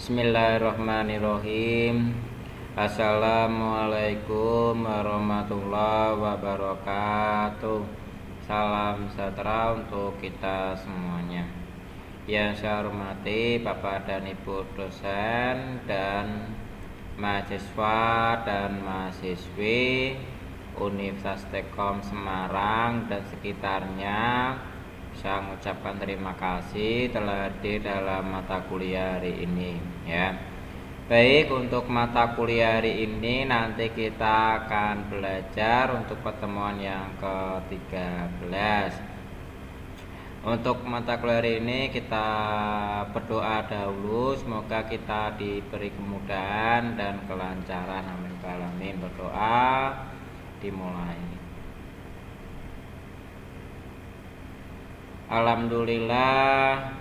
Bismillahirrahmanirrahim. Assalamualaikum warahmatullahi wabarakatuh. Salam sejahtera untuk kita semuanya. Yang saya hormati Bapak dan Ibu dosen dan mahasiswa dan mahasiswi Universitas Tekkom Semarang dan sekitarnya, saya mengucapkan terima kasih telah hadir dalam mata kuliah hari ini ya. Baik, untuk mata kuliah hari ini nanti kita akan belajar untuk pertemuan yang ke-13. Untuk mata kuliah hari ini kita berdoa dahulu, semoga kita diberi kemudahan dan kelancaran. Amin alamin. Berdoa dimulai. Alhamdulillah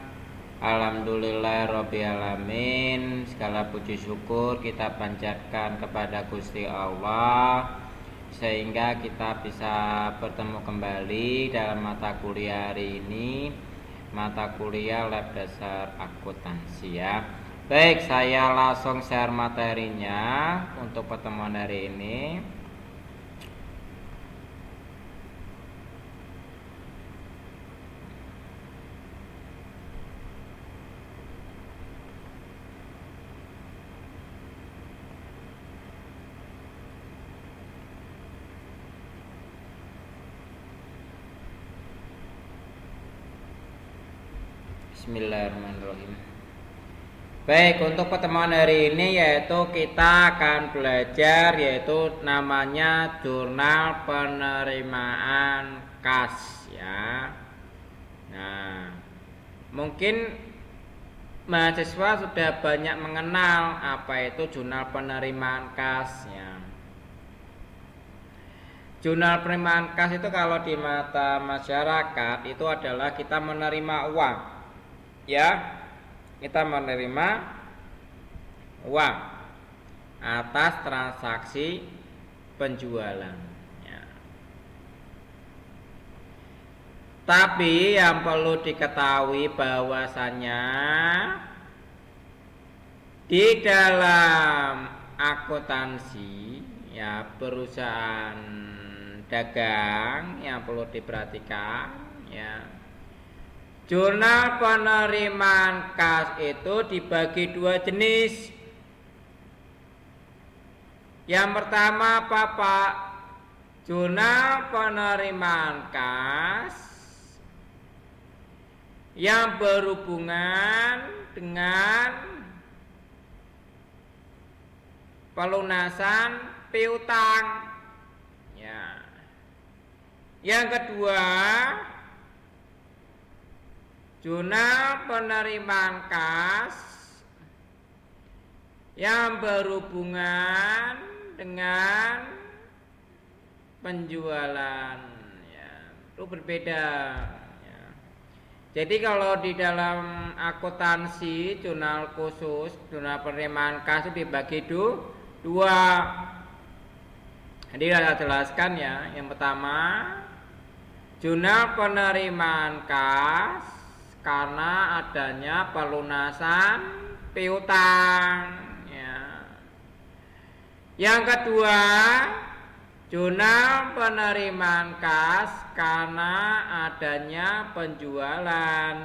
Rabbil alamin. Segala puji syukur kita panjatkan kepada Gusti Allah sehingga kita bisa bertemu kembali dalam mata kuliah hari ini, mata kuliah lab dasar akuntansi ya. Baik, saya langsung share materinya untuk pertemuan hari ini. Bismillahirrahmanirrahim. Baik, untuk pertemuan hari ini yaitu kita akan belajar yaitu namanya jurnal penerimaan kas ya. Nah, mungkin mahasiswa sudah banyak mengenal apa itu jurnal penerimaan kas ya. Jurnal penerimaan kas itu kalau di mata masyarakat itu adalah kita menerima uang ya, kita menerima uang atas transaksi penjualan ya. Tapi yang perlu diketahui bahwasannya di dalam akuntansi ya, perusahaan dagang yang perlu diperhatikan ya, jurnal penerimaan kas itu dibagi dua jenis. Yang pertama apa Pak? Jurnal penerimaan kas yang berhubungan dengan pelunasan piutang ya. Yang kedua, jurnal penerimaan kas yang berhubungan dengan penjualan ya, itu berbeda ya. Jadi kalau di dalam akuntansi jurnal khusus, jurnal penerimaan kas itu dibagi dua. Jadi saya jelaskan ya. Yang pertama, jurnal penerimaan kas karena adanya pelunasan piutang ya. Yang kedua, jurnal penerimaan kas karena adanya penjualan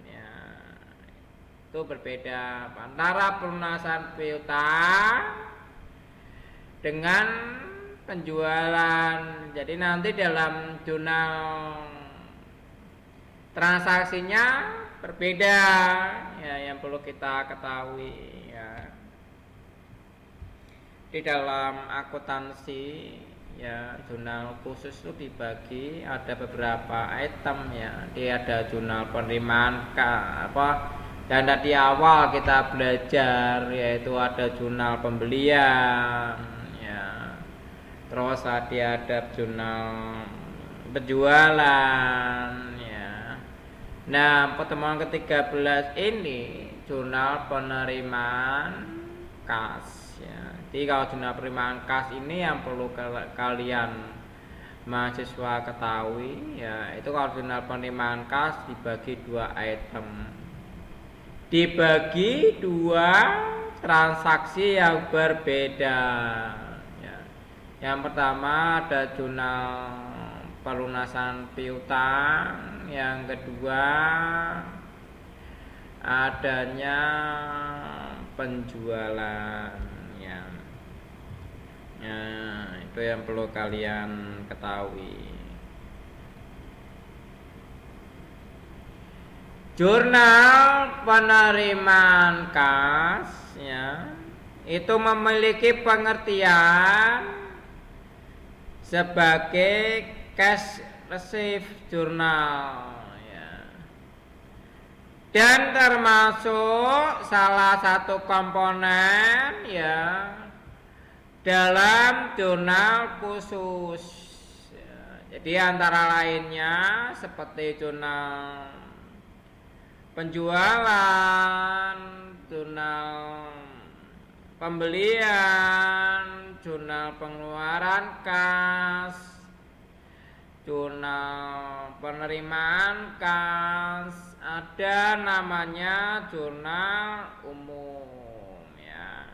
ya. Itu berbeda antara pelunasan piutang dengan penjualan. Jadi nanti dalam jurnal transaksinya berbeda ya, yang perlu kita ketahui ya. Di dalam akuntansi ya, jurnal khusus itu dibagi ada beberapa item ya. Dia ada jurnal penerimaan dan tadi awal kita belajar yaitu ada jurnal pembelian ya. Terus ada jurnal penjualan. Nah, pertemuan ke-13 ini jurnal penerimaan kas ya. Jadi kalau jurnal penerimaan kas ini yang perlu kalian mahasiswa ketahui ya, itu kalau jurnal penerimaan kas dibagi dua item. dibagi dua transaksi yang berbeda. Ya. Yang pertama ada jurnal pelunasan piutang, yang kedua adanya penjualan. Ya, itu yang perlu kalian ketahui. Jurnal penerimaan kas, ya, itu memiliki pengertian sebagai cash receipt journal, ya, dan termasuk salah satu komponen, ya, dalam jurnal khusus, ya. Jadi antara lainnya seperti jurnal penjualan, jurnal pembelian, jurnal pengeluaran kas, jurnal penerimaan kas, ada namanya jurnal umum, ya.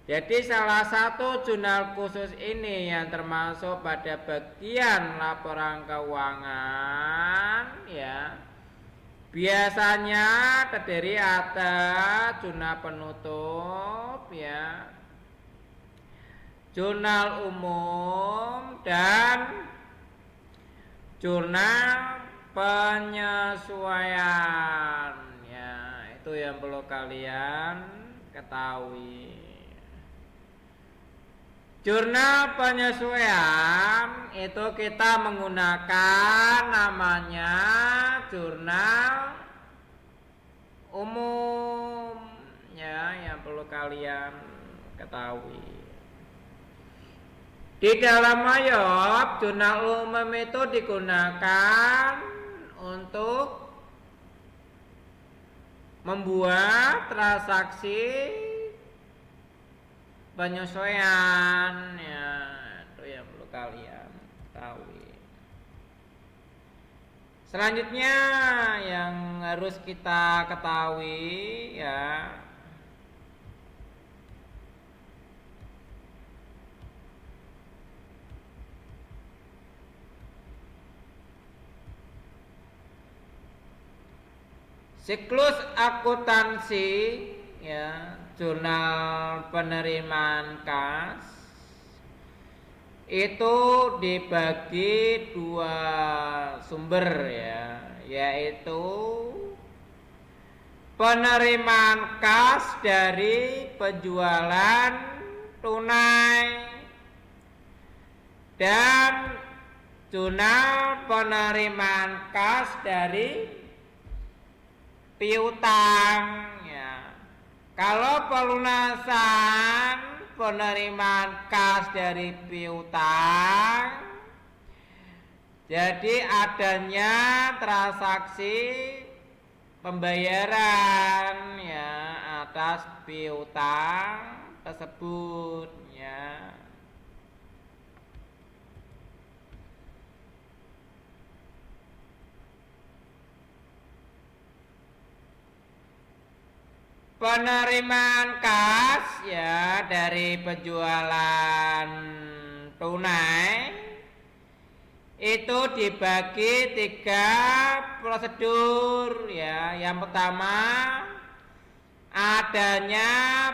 Jadi salah satu jurnal khusus ini yang termasuk pada bagian laporan keuangan, ya, biasanya terdiri atas jurnal penutup, ya, jurnal umum, dan jurnal penyesuaian, ya. Itu yang perlu kalian ketahui. Jurnal penyesuaian itu kita menggunakan namanya jurnal umum, ya, yang perlu kalian ketahui. Di dalam MAYOB, jurnal umum itu digunakan untuk membuat transaksi penyesuaian, ya, itu yang perlu kalian ketahui. Selanjutnya yang harus kita ketahui, ya, siklus akuntansi, ya, jurnal penerimaan kas itu dibagi dua sumber, ya, yaitu penerimaan kas dari penjualan tunai dan jurnal penerimaan kas dari piutang, ya. Kalau pelunasan penerimaan kas dari piutang, jadi adanya transaksi pembayaran, ya, atas piutang tersebut, ya. Penerimaan kas, ya, dari penjualan tunai itu dibagi tiga prosedur, ya. Yang pertama adanya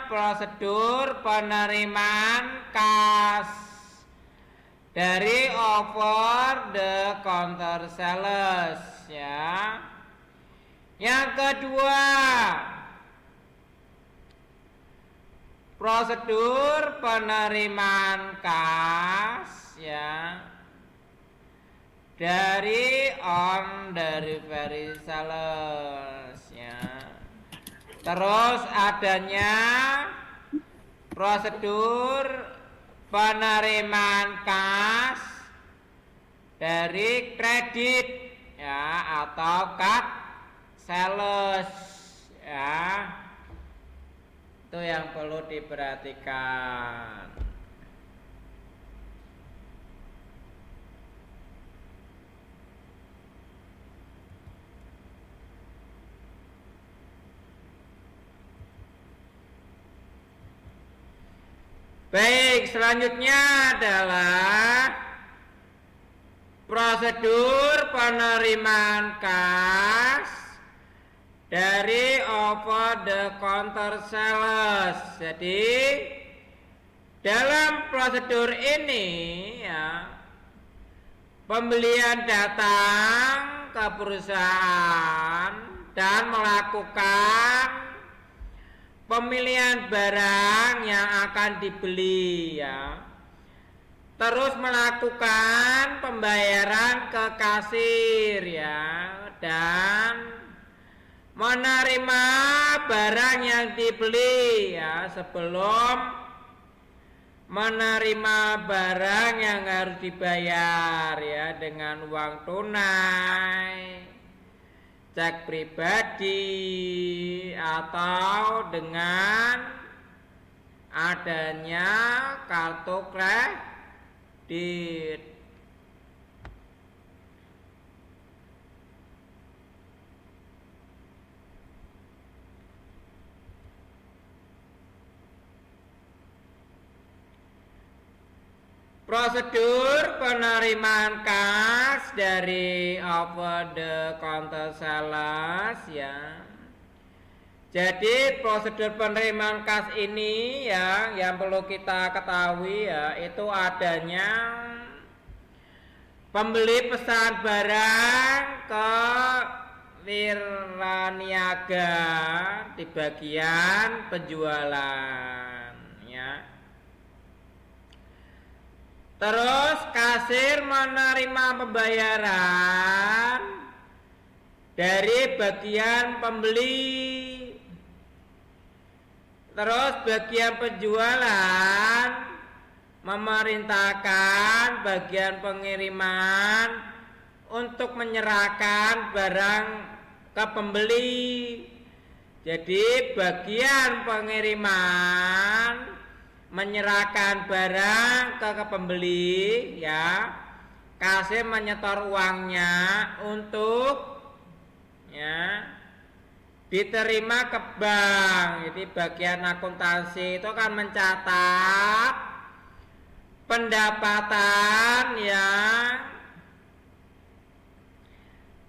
prosedur penerimaan kas dari over the counter sales, ya. Yang kedua, prosedur penerimaan kas, ya, dari on delivery sales, ya. Terus adanya prosedur penerimaan kas dari kredit, ya, atau card sales, ya. Itu yang perlu diperhatikan. Baik, selanjutnya adalah prosedur penerimaan kas dari over the counter sales. Jadi dalam prosedur ini ya, pembelian datang ke perusahaan dan melakukan pemilihan barang yang akan dibeli ya. Terus melakukan pembayaran ke kasir ya, dan menerima barang yang dibeli ya, sebelum menerima barang yang harus dibayar ya, dengan uang tunai, cek pribadi, atau dengan adanya kartu kredit. Prosedur penerimaan kas dari over the counter sales ya. Jadi prosedur penerimaan kas ini ya, yang perlu kita ketahui ya, itu adanya pembeli pesan barang ke wiraniaga di bagian penjualan ya. Terus kasir menerima pembayaran dari bagian pembeli. Terus bagian penjualan memerintahkan bagian pengiriman untuk menyerahkan barang ke pembeli. Jadi bagian pengiriman menyerahkan barang ke pembeli ya, kasir menyetor uangnya untuk ya diterima ke bank. Jadi bagian akuntansi itu kan mencatat pendapatan yang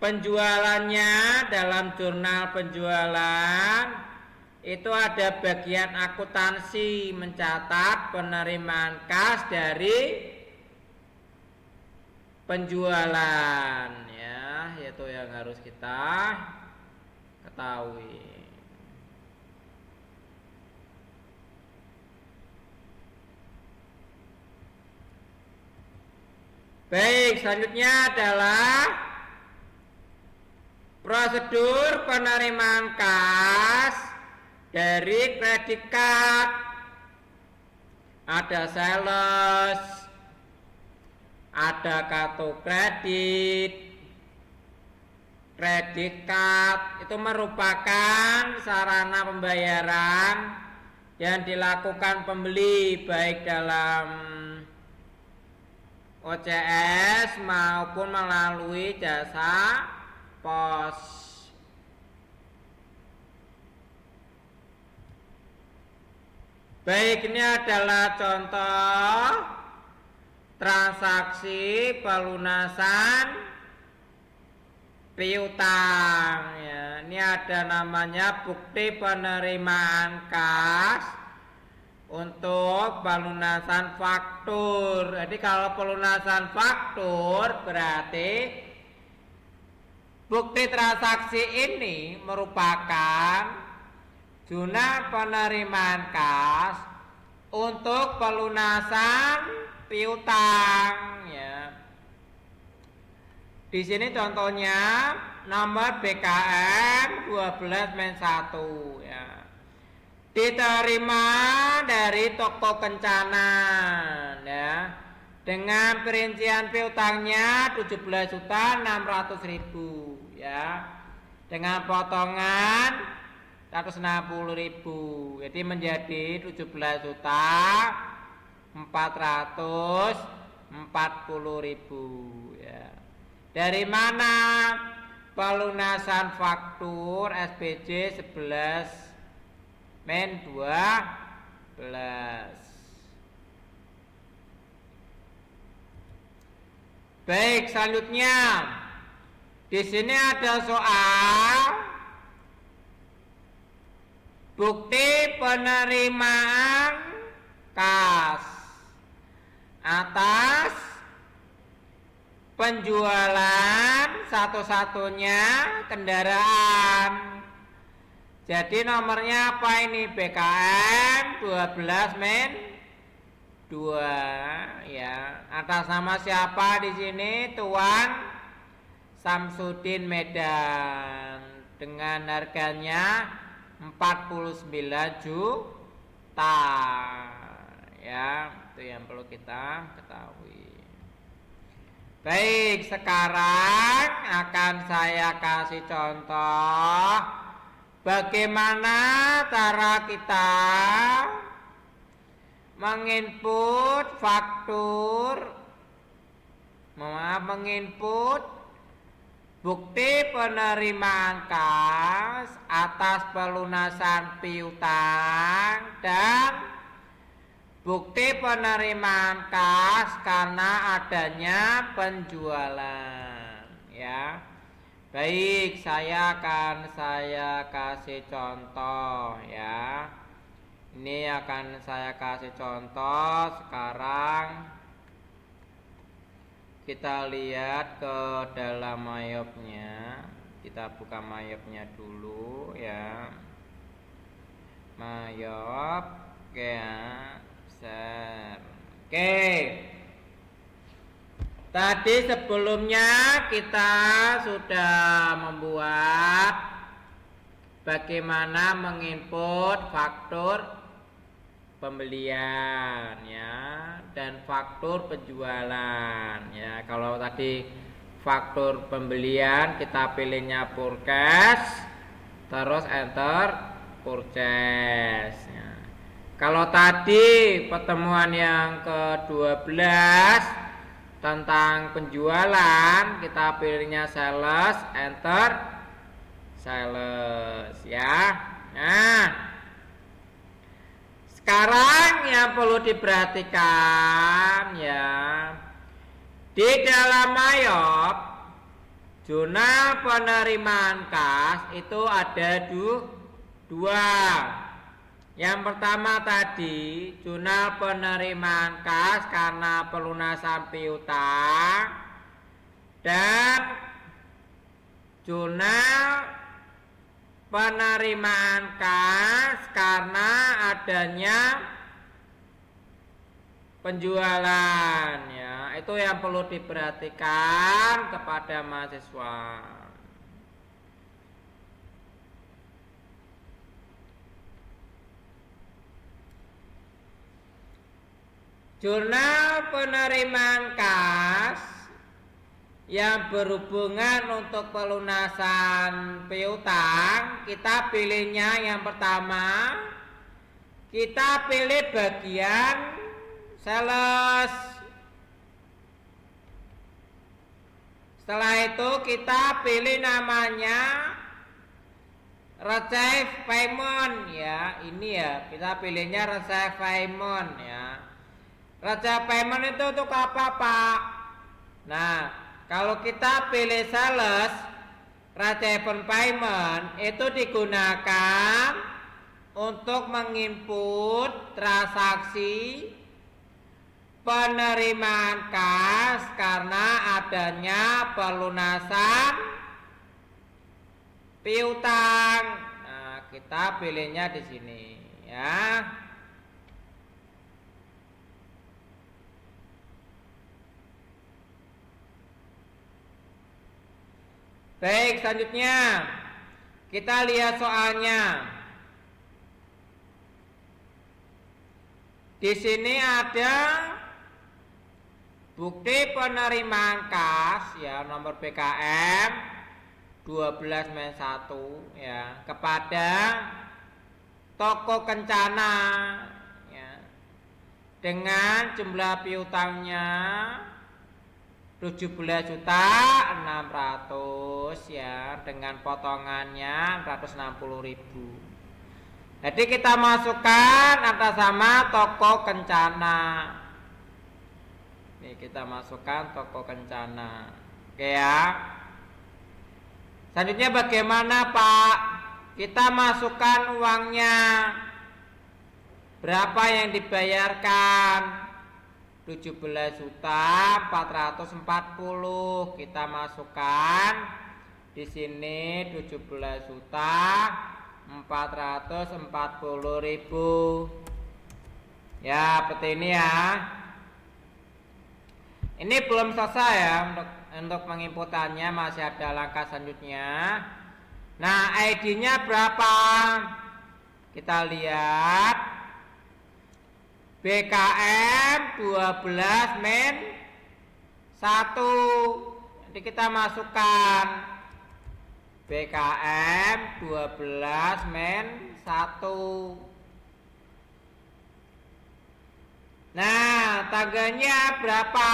penjualannya dalam jurnal penjualan. Itu ada bagian akuntansi mencatat penerimaan kas dari penjualan ya, itu yang harus kita ketahui. Baik, selanjutnya adalah prosedur penerimaan kas dari kredit card. Ada sales, ada kartu kredit, kredit card. Itu merupakan sarana pembayaran yang dilakukan pembeli baik dalam OCS maupun melalui jasa pos. Baik, ini adalah contoh transaksi pelunasan piutang ya. Ini ada namanya bukti penerimaan kas untuk pelunasan faktur. Jadi kalau pelunasan faktur berarti bukti transaksi ini merupakan jurnal penerimaan kas untuk pelunasan piutang ya. Di sini contohnya nomor BKM 12-1 ya. Diterima dari toko Kencana ya, dengan perincian piutangnya 17.600.000 ya, dengan potongan 160.000, jadi menjadi 17.440.000 ya. Dari mana? Pelunasan faktur SPJ 11-12 Baik, selanjutnya di sini ada soal bukti penerimaan kas atas penjualan satu-satunya kendaraan. Jadi nomornya apa ini? BKM 12-2 ya. Atas nama siapa di sini? Tuan Samsudin Medan dengan harganya 49 juta ya. Itu yang perlu kita ketahui. Baik, sekarang akan saya kasih contoh bagaimana cara kita menginput menginput bukti penerimaan kas atas pelunasan piutang dan bukti penerimaan kas karena adanya penjualan ya. Baik, saya kasih contoh ya. Ini akan saya kasih contoh. Sekarang kita lihat ke dalam mayopnya. Kita buka mayopnya dulu ya. Mayop oke ya. Oke. Tadi sebelumnya kita sudah membuat bagaimana menginput faktur pembelian ya dan faktur penjualan ya. Kalau tadi faktur pembelian kita pilihnya purchase terus enter purchase ya. Kalau tadi pertemuan yang ke-12 tentang penjualan kita pilihnya sales enter sales ya. Nah, sekarang yang perlu diperhatikan ya, di dalam mayop jurnal penerimaan kas itu ada dua. Yang pertama tadi jurnal penerimaan kas karena pelunasan piutang dan jurnal penerimaan kas karena adanya penjualan ya. Itu yang perlu diperhatikan kepada mahasiswa. Jurnal penerimaan kas yang berhubungan untuk pelunasan piutang, kita pilihnya yang pertama, kita pilih bagian sales. Setelah itu kita pilih namanya receive payment ya. Ini ya, kita pilihnya receive payment ya. Receive payment itu untuk apa, Pak? Nah, kalau kita pilih sales, receive payment itu digunakan untuk menginput transaksi penerimaan kas karena adanya pelunasan piutang. Nah, kita pilihnya di sini ya. Baik, selanjutnya kita lihat soalnya. Di sini ada bukti penerimaan kas ya nomor BKM 12-1 ya kepada toko Kencana ya dengan jumlah piutangnya 17.600.000 ya dengan potongannya 160.000. Jadi kita masukkan atas nama toko Kencana. Nih kita masukkan toko Kencana. Oke ya. Selanjutnya bagaimana Pak? Kita masukkan uangnya. Berapa yang dibayarkan? 17.440. Kita masukkan di sini 17.440.000. Ya, seperti ini ya. Ini belum selesai ya untuk penginputannya, masih ada langkah selanjutnya. Nah, ID-nya berapa? Kita lihat BKM 12 min 1. Jadi kita masukkan BKM 12 min 1. Nah, tanggalnya berapa?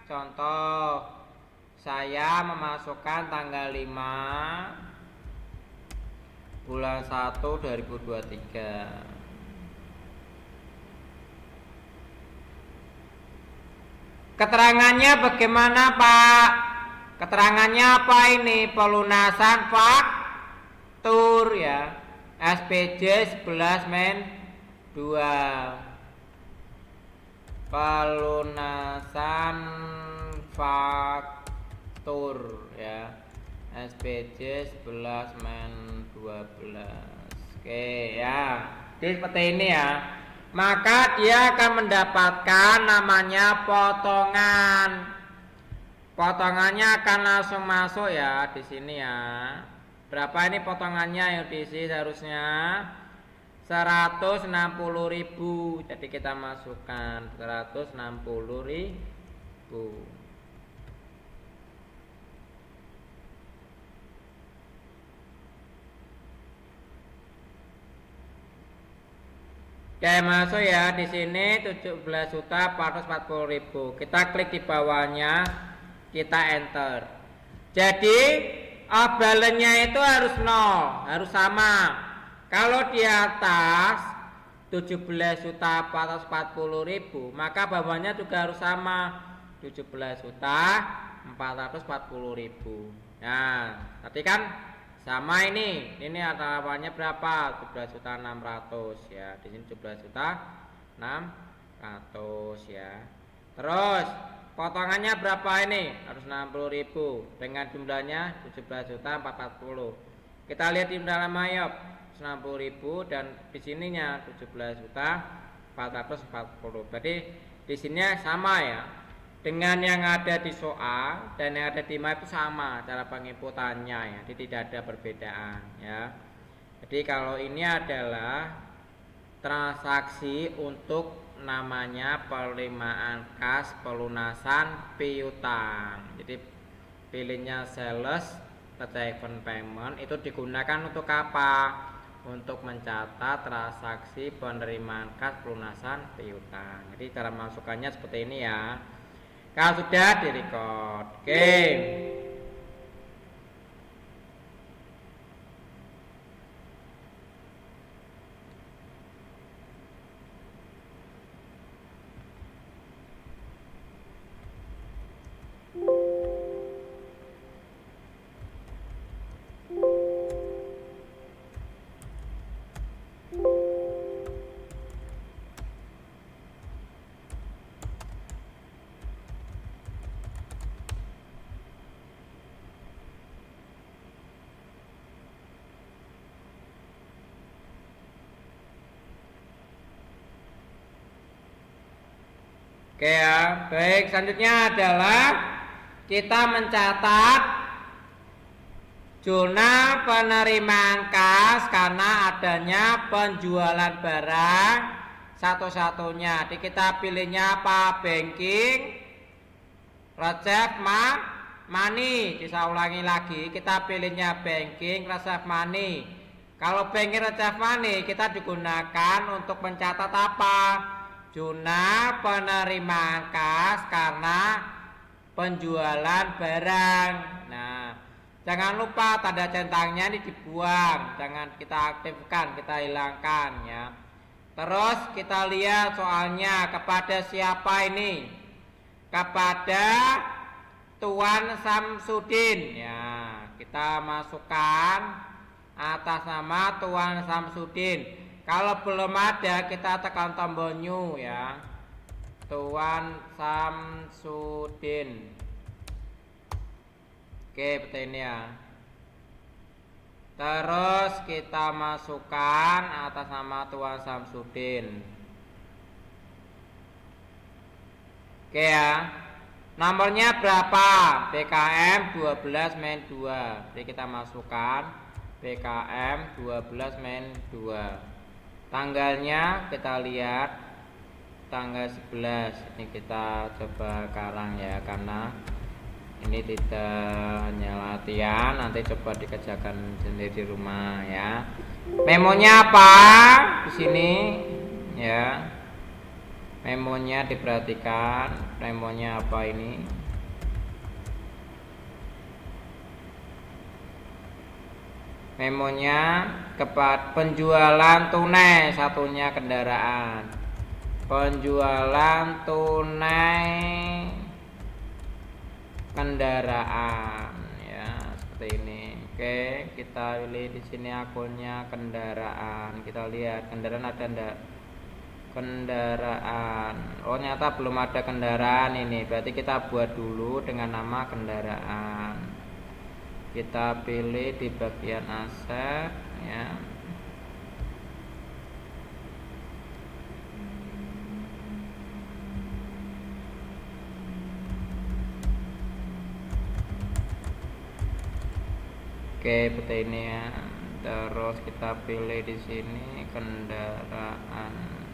Contoh, saya memasukkan tanggal 5 bulan 1 2023. Keterangannya bagaimana Pak? Keterangannya apa ini? Pelunasan faktur ya. SPJ 11 min 2. Pelunasan faktur ya. SPJ 11 min 12. Oke ya. Jadi seperti ini ya. Maka dia akan mendapatkan namanya potongan. Potongannya akan langsung masuk ya di sini ya. Berapa ini potongannya yang diisi seharusnya? 160.000. Jadi kita masukkan 160.000. Oke, masuk ya di sini 17.440.000. Kita klik di bawahnya, kita enter. Jadi balance-nya itu harus 0, harus sama. Kalau di atas 17.440.000, maka bawahnya juga harus sama, 17.440.000. Nah, tadi kan sama ini awalnya berapa? 17.600 ya. Di sini 17.600 ya. Terus potongannya berapa ini? Harus 60.000 dengan jumlahnya 17.440. Kita lihat di dalam Mayop 60.000 dan di sininya 17.440. Berarti di sini sama ya. Dengan yang ada di soal dan yang ada di map itu sama cara penginputannya ya, jadi tidak ada perbedaan ya. Jadi kalau ini adalah transaksi untuk namanya penerimaan kas pelunasan piutang. Jadi pilihnya sales received payment itu digunakan untuk apa? Untuk mencatat transaksi penerimaan kas pelunasan piutang. Jadi cara masukannya seperti ini ya. Kalau sudah direcord, oke. Oke ya, baik. Selanjutnya adalah kita mencatat zona penerimaan kas karena adanya penjualan barang satu-satunya. Jadi kita pilihnya apa? Banking, receipt money. Bisa ulangi lagi, kita pilihnya banking, receipt money. Kalau banking, receipt money kita digunakan untuk mencatat apa? Zona penerimaan kas karena penjualan barang. Nah, jangan lupa tanda centangnya ini dibuang, jangan kita aktifkan, kita hilangkan ya. Terus kita lihat soalnya kepada siapa ini. kepada Tuan Samsudin. Ya, kita masukkan atas nama Tuan Samsudin. Kalau belum ada, kita tekan tombol new ya. Tuan Samsudin. Oke, seperti ini ya. Terus kita masukkan atas nama Tuan Samsudin. Oke ya. Nomornya berapa? BKM 12 main 2. Jadi kita masukkan BKM 12 main 2. Tanggalnya kita lihat tanggal 11. Ini kita coba sekarang ya, karena ini tidak hanya latihan, nanti coba dikerjakan sendiri di rumah ya. Memonya apa? Di sini ya. Memonya diperhatikan. Memonya apa ini? Memonya kepada penjualan tunai, satunya kendaraan. Penjualan tunai kendaraan ya, seperti ini. Oke, kita pilih di sini akunnya kendaraan. Kita lihat kendaraan ada enggak? Kendaraan. Oh, ternyata belum ada kendaraan ini. Berarti kita buat dulu dengan nama kendaraan. Kita pilih di bagian aset ya. Oke, seperti ini ya. Terus kita pilih di sini kendaraan.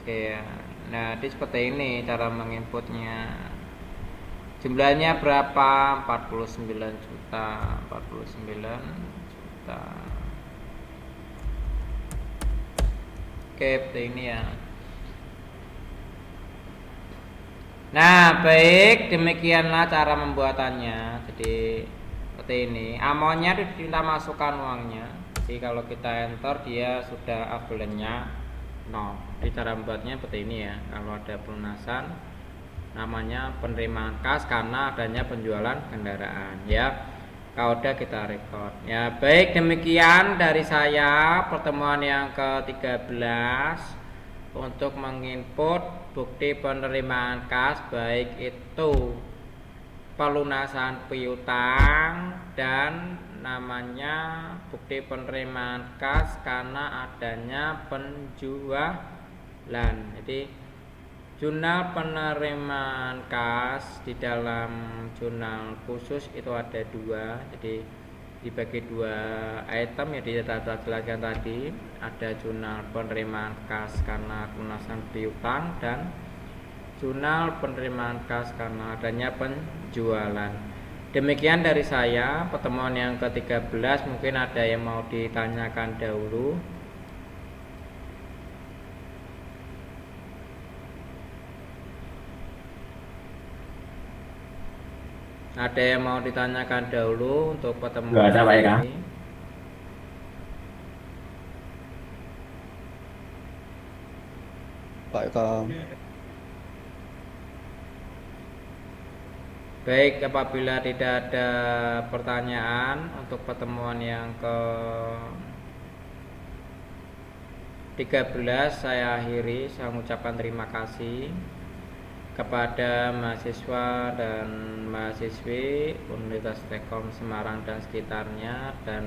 Oke ya. Nah, ini seperti ini cara menginputnya. Jumlahnya berapa? 49 juta. 49 juta. Oke, seperti ini ya. Nah, baik, demikianlah cara membuatannya. Jadi seperti ini. Amonnya kita masukkan uangnya. Jadi kalau kita enter, dia sudah abulannya 0. Jadi cara membuatnya seperti ini ya. Kalau ada pelunasan, namanya penerimaan kas karena adanya penjualan kendaraan ya. Kalau udah kita record ya. Baik, demikian dari saya pertemuan yang ke-13 untuk menginput bukti penerimaan kas, baik itu pelunasan piutang dan namanya bukti penerimaan kas karena adanya penjualan. Jadi jurnal penerimaan kas di dalam jurnal khusus itu ada 2, jadi dibagi 2 item ya, kita jelaskan tadi. Ada jurnal penerimaan kas karena pelunasan piutang dan jurnal penerimaan kas karena adanya penjualan. Demikian dari saya pertemuan yang ke-13. Mungkin ada yang mau ditanyakan dahulu. Ada yang mau ditanyakan dahulu untuk pertemuan Nggak ada, Pak Eka. ini? Pak Eka. Baik, apabila tidak ada pertanyaan untuk pertemuan yang ke-13 saya akhiri. Saya mengucapkan terima kasih kepada mahasiswa dan mahasiswi Universitas Tekkom Semarang dan sekitarnya, dan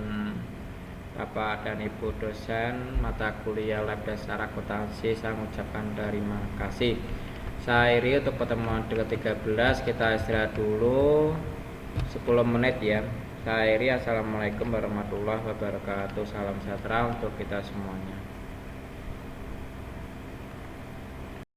Bapak dan Ibu dosen mata kuliah Lab Dasar Akuntansi. Saya mengucapkan terima kasih. Saya akhiri untuk pertemuan ke-13. Kita istirahat dulu 10 menit ya. Saya akhiri. Assalamualaikum warahmatullahi wabarakatuh. Salam sejahtera untuk kita semuanya.